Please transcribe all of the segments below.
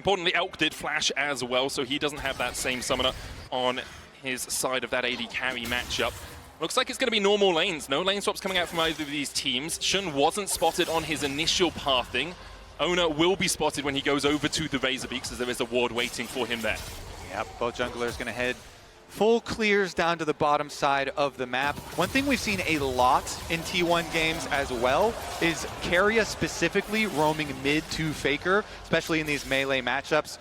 importantly, Elk did flash as well, so he doesn't have that same summoner on his side of that AD carry matchup. Looks like it's going to be normal lanes. No lane swaps coming out from either of these teams. Shun wasn't spotted on his initial pathing. Owner will be spotted when he goes over to the Razorbeaks, as there is a ward waiting for him there. Yep, both junglers going to head full clears down to the bottom side of the map. One thing we've seen a lot in T1 games as well is Keria specifically roaming mid to Faker, especially in these melee matchups.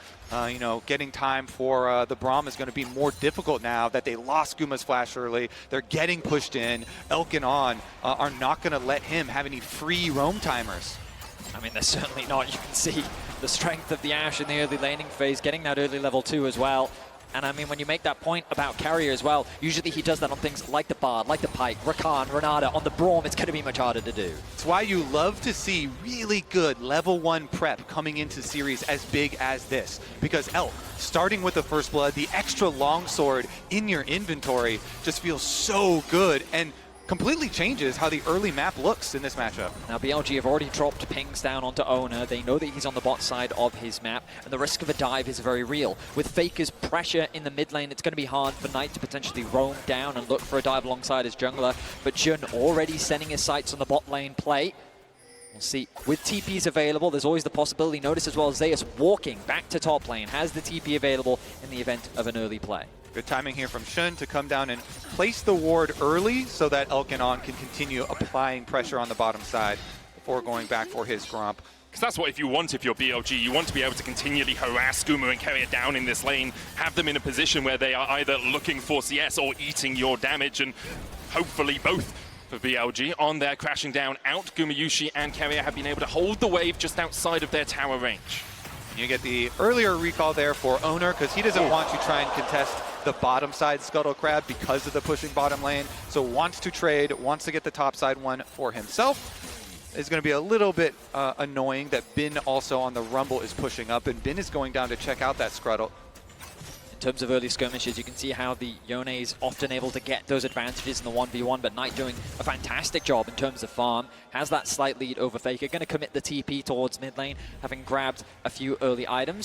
You know, getting time for the Braum is going to be more difficult now that they lost Guma's flash early. They're getting pushed in. Elk and On are not going to let him have any free roam timers. I mean, they're certainly not. You can see the strength of the Ashe in the early laning phase, getting that early level 2 as well. And I mean, when you make that point about Carrier as well, usually he does that on things like the Bard, like the Pike, Rakan, Renata. On the Braum, it's going to be much harder to do. It's why you love to see really good level 1 prep coming into series as big as this. Because Elk, starting with the First Blood, the extra longsword in your inventory just feels so good and completely changes how the early map looks in this matchup. Now BLG have already dropped pings down onto Owner. They know that he's on the bot side of his map, and the risk of a dive is very real. With Faker's pressure in the mid lane, it's going to be hard for Knight to potentially roam down and look for a dive alongside his jungler, but Jun already setting his sights on the bot lane play. We'll see. With TPs available, there's always the possibility. Notice as well, Zeus walking back to top lane, has the TP available in the event of an early play. Good timing here from Shun to come down and place the ward early so that Elk and On can continue applying pressure on the bottom side before going back for his Gromp. Because that's what if you're BLG, you want to be able to continually harass Guma and carry it down in this lane, have them in a position where they are either looking for CS or eating your damage, and hopefully both for BLG. On there, crashing down out, Gumayushi and Keria have been able to hold the wave just outside of their tower range. You get the earlier recall there for Owner because he doesn't want to try and contest the bottom side Scuttle Crab because of the pushing bottom lane. So wants to trade, wants to get the top side one for himself. It's going to be a little bit annoying that Bin also on the Rumble is pushing up, and Bin is going down to check out that Scuttle. In terms of early skirmishes, you can see how the Yone is often able to get those advantages in the 1v1, but Knight doing a fantastic job in terms of farm. Has that slight lead over Faker, going to commit the TP towards mid lane, having grabbed a few early items.